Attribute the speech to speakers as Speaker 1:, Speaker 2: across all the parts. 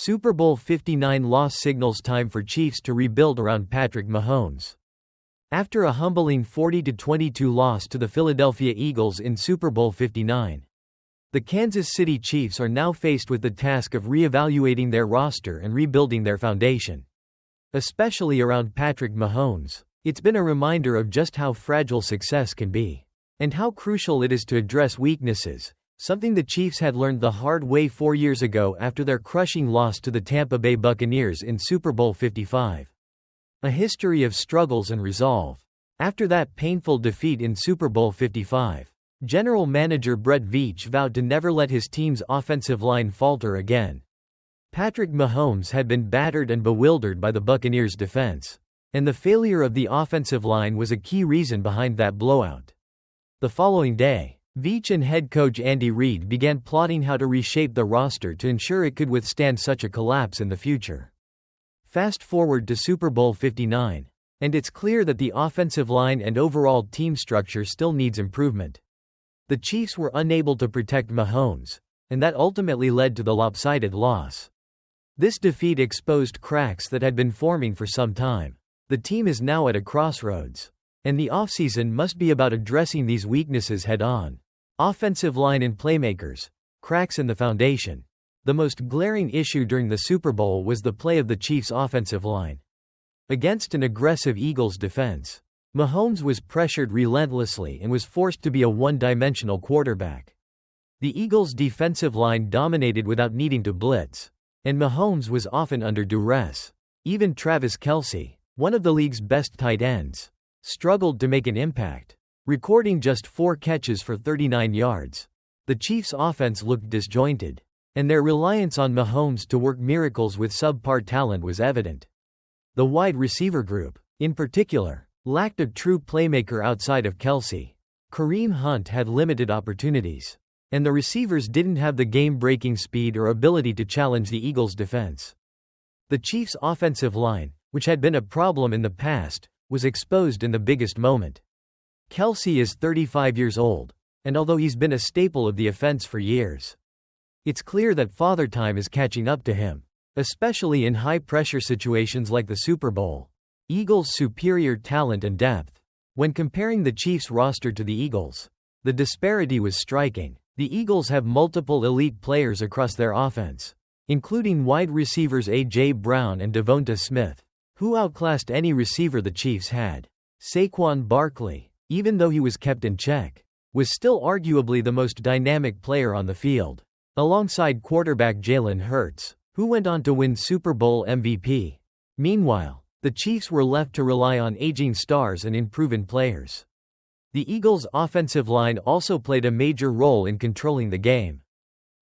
Speaker 1: Super Bowl 59 loss signals time for Chiefs to rebuild around Patrick Mahomes. After a humbling 40-22 loss to the Philadelphia Eagles in Super Bowl 59, the Kansas City Chiefs are now faced with the task of reevaluating their roster and rebuilding their foundation. Especially around Patrick Mahomes, it's been a reminder of just how fragile success can be, and how crucial it is to address weaknesses, something the Chiefs had learned the hard way 4 years ago after their crushing loss to the Tampa Bay Buccaneers in Super Bowl 55. A history of struggles and resolve. After that painful defeat in Super Bowl 55, General Manager Brett Veach vowed to never let his team's offensive line falter again. Patrick Mahomes had been battered and bewildered by the Buccaneers' defense, and the failure of the offensive line was a key reason behind that blowout. The following day, Veach and head coach Andy Reid began plotting how to reshape the roster to ensure it could withstand such a collapse in the future. Fast forward to Super Bowl 59, and it's clear that the offensive line and overall team structure still needs improvement. The Chiefs were unable to protect Mahomes, and that ultimately led to the lopsided loss. This defeat exposed cracks that had been forming for some time. The team is now at a crossroads, and the offseason must be about addressing these weaknesses head-on. Offensive line and playmakers, cracks in the foundation. The most glaring issue during the Super Bowl was the play of the Chiefs' offensive line. Against an aggressive Eagles defense, Mahomes was pressured relentlessly and was forced to be a one-dimensional quarterback. The Eagles' defensive line dominated without needing to blitz, and Mahomes was often under duress. Even Travis Kelce, one of the league's best tight ends, struggled to make an impact, recording just 4 catches for 39 yards. The Chiefs' offense looked disjointed, and their reliance on Mahomes to work miracles with subpar talent was evident. The wide receiver group, in particular, lacked a true playmaker outside of Kelce. Kareem Hunt had limited opportunities, and the receivers didn't have the game-breaking speed or ability to challenge the Eagles' defense. The Chiefs' offensive line, which had been a problem in the past, was exposed in the biggest moment. Kelce is 35 years old, and although he's been a staple of the offense for years, it's clear that father time is catching up to him, especially in high-pressure situations like the Super Bowl. Eagles' superior talent and depth. When comparing the Chiefs' roster to the Eagles, the disparity was striking. The Eagles have multiple elite players across their offense, including wide receivers A.J. Brown and Devonta Smith, who outclassed any receiver the Chiefs had. Saquon Barkley, even though he was kept in check, was still arguably the most dynamic player on the field, alongside quarterback Jalen Hurts, who went on to win Super Bowl MVP. Meanwhile, the Chiefs were left to rely on aging stars and unproven players. The Eagles' offensive line also played a major role in controlling the game,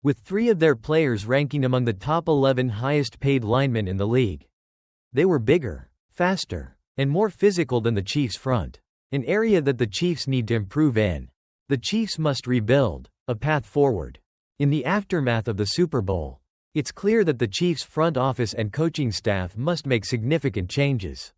Speaker 1: with 3 of their players ranking among the top 11 highest-paid linemen in the league. They were bigger, faster, and more physical than the Chiefs' front, an area that the Chiefs need to improve in. The Chiefs must rebuild. A path forward. In the aftermath of the Super Bowl, it's clear that the Chiefs' front office and coaching staff must make significant changes.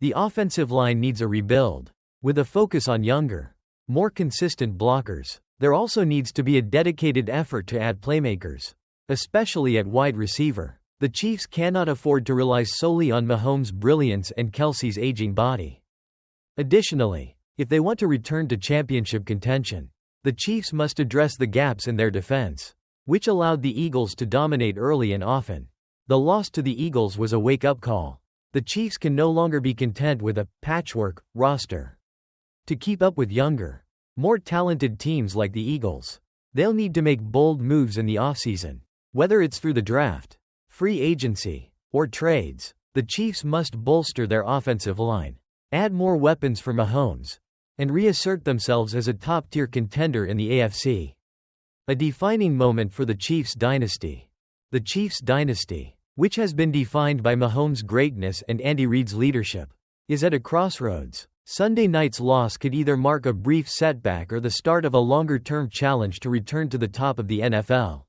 Speaker 1: The offensive line needs a rebuild, with a focus on younger, more consistent blockers. There also needs to be a dedicated effort to add playmakers, especially at wide receiver. The Chiefs cannot afford to rely solely on Mahomes' brilliance and Kelce's aging body. Additionally, if they want to return to championship contention, the Chiefs must address the gaps in their defense, which allowed the Eagles to dominate early and often. The loss to the Eagles was a wake-up call. The Chiefs can no longer be content with a patchwork roster. To keep up with younger, more talented teams like the Eagles, they'll need to make bold moves in the offseason. Whether it's through the draft, free agency, or trades, the Chiefs must bolster their offensive line, add more weapons for Mahomes, and reassert themselves as a top-tier contender in the AFC. A defining moment for the Chiefs dynasty. The Chiefs dynasty, which has been defined by Mahomes' greatness and Andy Reid's leadership, is at a crossroads. Sunday night's loss could either mark a brief setback or the start of a longer-term challenge to return to the top of the NFL.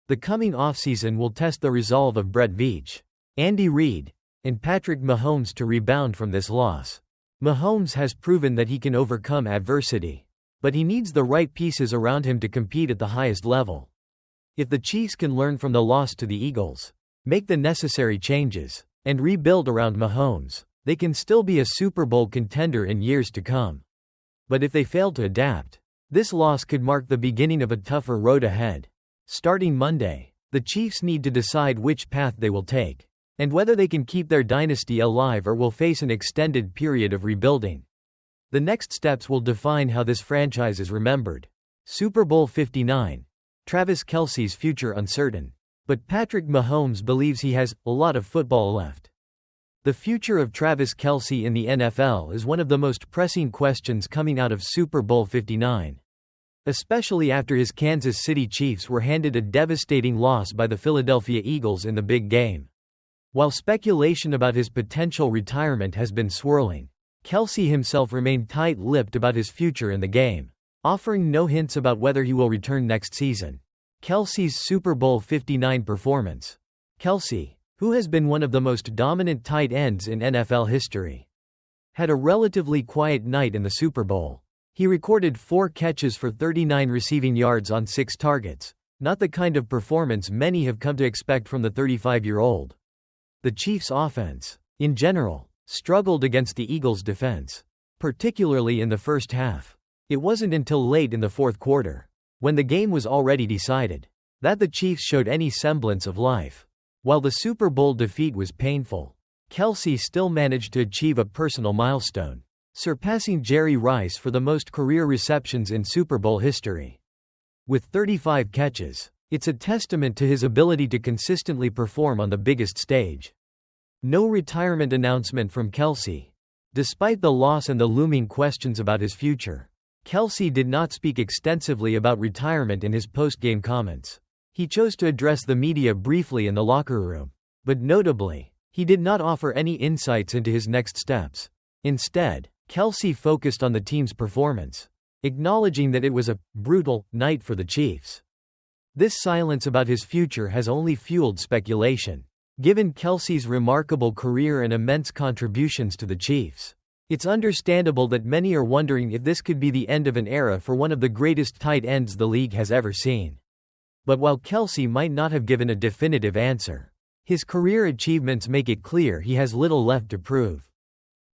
Speaker 1: The coming offseason will test the resolve of Brett Veach, Andy Reid, and Patrick Mahomes to rebound from this loss. Mahomes has proven that he can overcome adversity, but he needs the right pieces around him to compete at the highest level. If the Chiefs can learn from the loss to the Eagles, make the necessary changes, and rebuild around Mahomes, they can still be a Super Bowl contender in years to come. But if they fail to adapt, this loss could mark the beginning of a tougher road ahead. Starting Monday, the Chiefs need to decide which path they will take, and whether they can keep their dynasty alive or will face an extended period of rebuilding. The next steps will define how this franchise is remembered. Super Bowl 59. Travis Kelce's future uncertain. But Patrick Mahomes believes he has a lot of football left. The future of Travis Kelce in the NFL is one of the most pressing questions coming out of Super Bowl 59. Especially after his Kansas City Chiefs were handed a devastating loss by the Philadelphia Eagles in the big game. While speculation about his potential retirement has been swirling, Kelce himself remained tight-lipped about his future in the game, offering no hints about whether he will return next season. Kelce's Super Bowl 59 performance. Kelce, who has been one of the most dominant tight ends in NFL history, had a relatively quiet night in the Super Bowl. He recorded 4 catches for 39 receiving yards on 6 targets, not the kind of performance many have come to expect from the 35-year-old. The Chiefs' offense, in general, struggled against the Eagles' defense, particularly in the first half. It wasn't until late in the fourth quarter, when the game was already decided, that the Chiefs showed any semblance of life. While the Super Bowl defeat was painful, Kelce still managed to achieve a personal milestone, surpassing Jerry Rice for the most career receptions in Super Bowl history. With 35 catches, it's a testament to his ability to consistently perform on the biggest stage. No retirement announcement from Kelce. Despite the loss and the looming questions about his future, Kelce did not speak extensively about retirement in his post-game comments. He chose to address the media briefly in the locker room, but notably, he did not offer any insights into his next steps. Instead, Kelce focused on the team's performance, acknowledging that it was a brutal night for the Chiefs. This silence about his future has only fueled speculation. Given Kelce's remarkable career and immense contributions to the Chiefs, it's understandable that many are wondering if this could be the end of an era for one of the greatest tight ends the league has ever seen. But while Kelce might not have given a definitive answer, his career achievements make it clear he has little left to prove.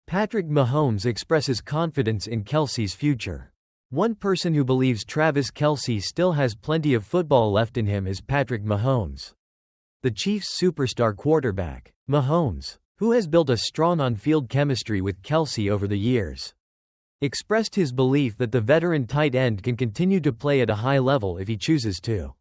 Speaker 1: Patrick Mahomes expresses confidence in Kelce's future. One person who believes Travis Kelce still has plenty of football left in him is Patrick Mahomes. The Chiefs' superstar quarterback, Mahomes, who has built a strong on-field chemistry with Kelce over the years, expressed his belief that the veteran tight end can continue to play at a high level if he chooses to.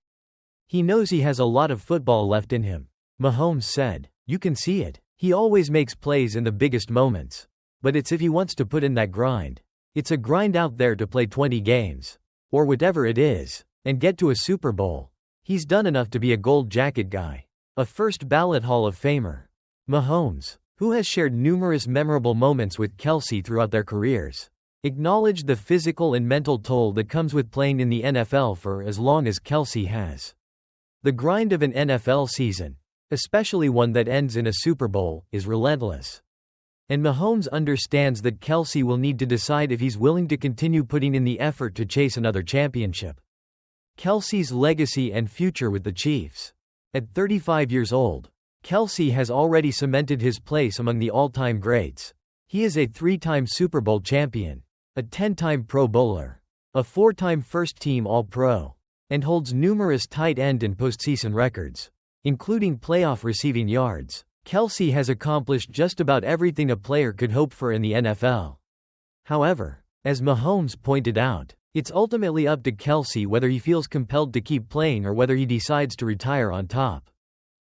Speaker 1: He knows he has a lot of football left in him. Mahomes said, "You can see it. He always makes plays in the biggest moments. But it's if he wants to put in that grind. It's a grind out there to play 20 games, or whatever it is, and get to a Super Bowl. He's done enough to be a gold jacket guy. A first-ballot Hall of Famer." Mahomes, who has shared numerous memorable moments with Kelce throughout their careers, acknowledged the physical and mental toll that comes with playing in the NFL for as long as Kelce has. The grind of an NFL season, especially one that ends in a Super Bowl, is relentless. And Mahomes understands that Kelce will need to decide if he's willing to continue putting in the effort to chase another championship. Kelce's legacy and future with the Chiefs. At 35 years old, Kelce has already cemented his place among the all-time greats. He is a 3-time Super Bowl champion, a 10-time Pro Bowler, a 4-time first-team All-Pro, and holds numerous tight end and postseason records, including playoff receiving yards. Kelce has accomplished just about everything a player could hope for in the NFL. However, as Mahomes pointed out, it's ultimately up to Kelce whether he feels compelled to keep playing or whether he decides to retire on top.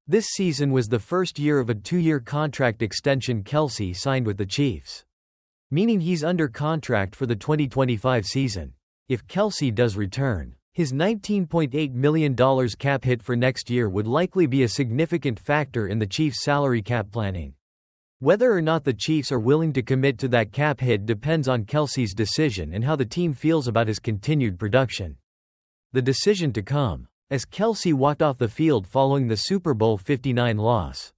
Speaker 1: This season was the first year of a 2-year contract extension Kelce signed with the Chiefs, meaning he's under contract for the 2025 season. If Kelce does return, his $19.8 million cap hit for next year would likely be a significant factor in the Chiefs' salary cap planning. Whether or not the Chiefs are willing to commit to that cap hit depends on Kelce's decision and how the team feels about his continued production. The decision to come, as Kelce walked off the field following the Super Bowl 59 loss.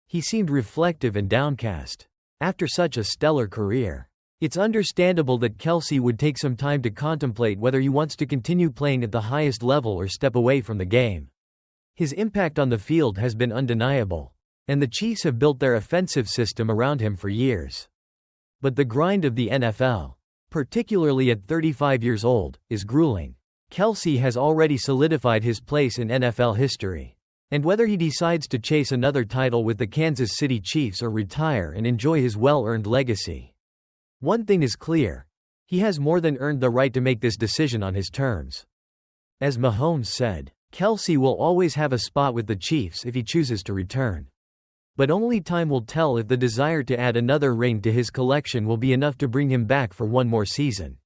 Speaker 1: He seemed reflective and downcast. After such a stellar career, it's understandable that Kelce would take some time to contemplate whether he wants to continue playing at the highest level or step away from the game. His impact on the field has been undeniable, and the Chiefs have built their offensive system around him for years. But the grind of the NFL, particularly at 35 years old, is grueling. Kelce has already solidified his place in NFL history. And whether he decides to chase another title with the Kansas City Chiefs or retire and enjoy his well-earned legacy, one thing is clear: he has more than earned the right to make this decision on his terms. As Mahomes said, Kelce will always have a spot with the Chiefs if he chooses to return. But only time will tell if the desire to add another ring to his collection will be enough to bring him back for one more season.